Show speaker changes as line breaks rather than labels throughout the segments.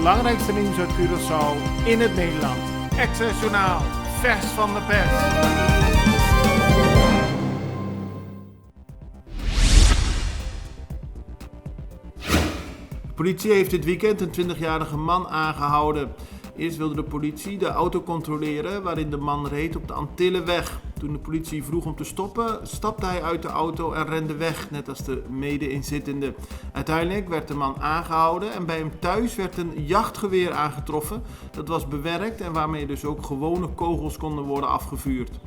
belangrijkste nieuws uit Curaçao in het Nederland. Access Journaal, vers van de pers. De politie heeft dit weekend een 20-jarige man aangehouden. Eerst wilde de politie de auto controleren waarin de man reed op de Antillenweg. Toen de politie vroeg om te stoppen, stapte hij uit de auto en rende weg, net als de mede-inzittende. Uiteindelijk werd de man aangehouden en bij hem thuis werd een jachtgeweer aangetroffen. Dat was bewerkt en waarmee dus ook gewone kogels konden worden afgevuurd.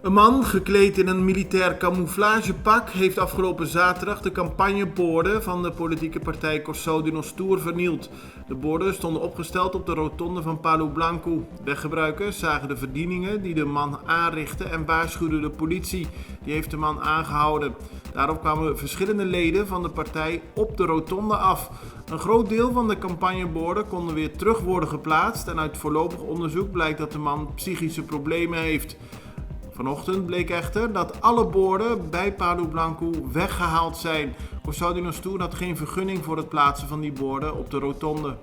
Een man, gekleed in een militair camouflagepak, heeft afgelopen zaterdag de campagneborden van de politieke partij Corçao de Nostur vernield. De borden stonden opgesteld op de rotonde van Palo Blanco. Weggebruikers zagen de verdieningen die de man aanrichtte en waarschuwden de politie. Die heeft de man aangehouden. Daarop kwamen verschillende leden van de partij op de rotonde af. Een groot deel van de campagneborden konden weer terug worden geplaatst en uit voorlopig onderzoek blijkt dat de man psychische problemen heeft. Vanochtend bleek echter dat alle borden bij Palo Blanco weggehaald zijn. Corçao de Nostur had geen vergunning voor het plaatsen van die borden op de rotonde.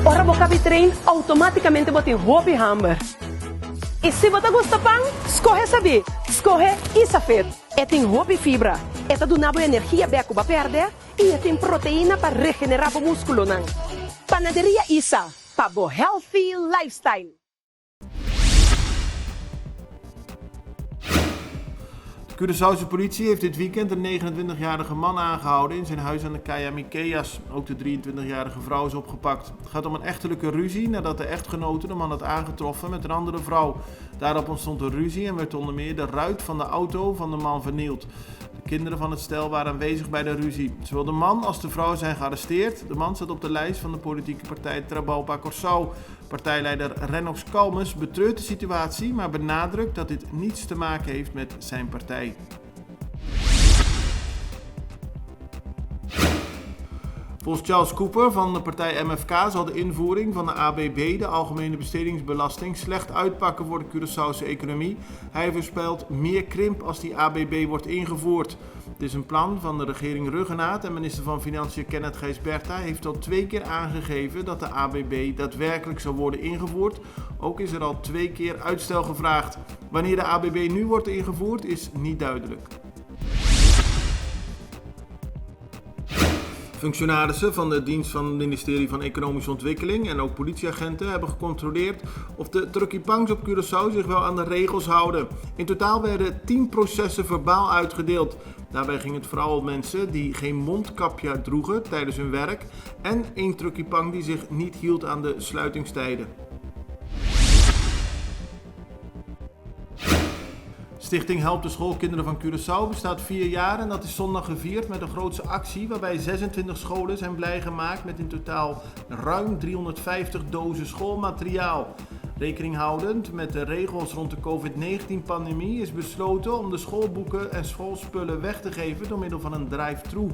Ora boca trem automaticamente bota em roupa e hamburger. E se você gosta pão, escorre saber. Escorre isso feito. Tem roupa e fibra. Do nabo energia beco para perder e tem proteína para regenerar o músculo não. Panaderia Isa, para o healthy lifestyle.
De Curaçaose politie heeft dit weekend een 29-jarige man aangehouden in zijn huis aan de Caia Miqueias. Ook de 23-jarige vrouw is opgepakt. Het gaat om een echtelijke ruzie nadat de echtgenote de man had aangetroffen met een andere vrouw. Daarop ontstond een ruzie en werd onder meer de ruit van de auto van de man vernield. De kinderen van het stel waren aanwezig bij de ruzie. Zowel de man als de vrouw zijn gearresteerd. De man staat op de lijst van de politieke partij Trabalpa Corçao. Partijleider Renox Kalmes betreurt de situatie, maar benadrukt dat dit niets te maken heeft met zijn partij. Volgens Charles Cooper van de partij MFK zal de invoering van de ABB, de Algemene Bestedingsbelasting, slecht uitpakken voor de Curaçaose economie. Hij voorspelt meer krimp als die ABB wordt ingevoerd. Het is een plan van de regering Ruggenaat en minister van Financiën Kenneth Gijsberta heeft al 2 keer aangegeven dat de ABB daadwerkelijk zal worden ingevoerd. Ook is er al 2 keer uitstel gevraagd. Wanneer de ABB nu wordt ingevoerd is niet duidelijk. Functionarissen van de dienst van het ministerie van Economische Ontwikkeling en ook politieagenten hebben gecontroleerd of de truckipangs op Curaçao zich wel aan de regels houden. In totaal werden 10 processen verbaal uitgedeeld. Daarbij ging het vooral om mensen die geen mondkapje droegen tijdens hun werk en 1 truckipang die zich niet hield aan de sluitingstijden. Stichting Help de Schoolkinderen van Curaçao bestaat 4 jaar en dat is zondag gevierd met een grootse actie waarbij 26 scholen zijn blij gemaakt met in totaal ruim 350 dozen schoolmateriaal. Rekening houdend met de regels rond de COVID-19-pandemie is besloten om de schoolboeken en schoolspullen weg te geven door middel van een drive-thru.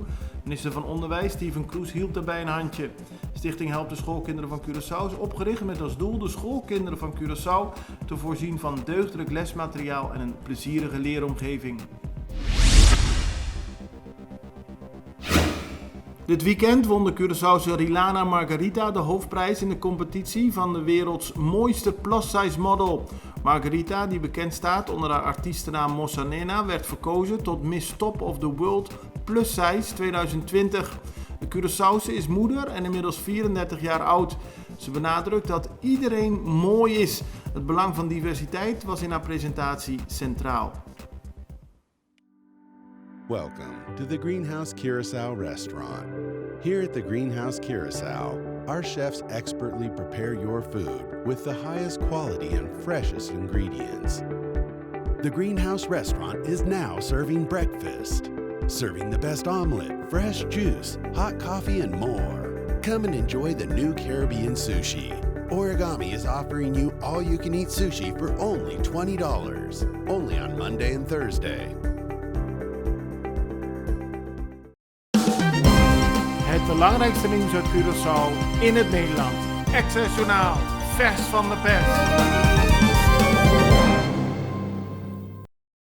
Minister van Onderwijs Steven Kroes hielp daarbij een handje. Stichting Help de Schoolkinderen van Curaçao is opgericht met als doel de schoolkinderen van Curaçao te voorzien van deugdelijk lesmateriaal en een plezierige leeromgeving. Dit weekend won de Curaçaose Rilana Margarita de hoofdprijs in de competitie van de werelds mooiste plus-size model. Margarita, die bekend staat onder haar artiestennaam Mossanena, werd verkozen tot Miss Top of the World Plus Size 2020. De Curaçaose is moeder en inmiddels 34 jaar oud. Ze benadrukt dat iedereen mooi is. Het belang van diversiteit was in haar presentatie centraal.
Welcome to the Greenhouse Curaçao restaurant. Here at the Greenhouse Curaçao, our chefs expertly prepare your food with the highest quality and freshest ingredients. The Greenhouse restaurant is now serving breakfast. Serving the best omelet, fresh juice, hot coffee, and more. Come and enjoy the new Caribbean sushi. Origami is offering you all-you-can-eat sushi for only $20. Only on Monday and Thursday.
Het belangrijkste nieuws uit Curaçao in het Nederland. Access Journaal, vers van de pers.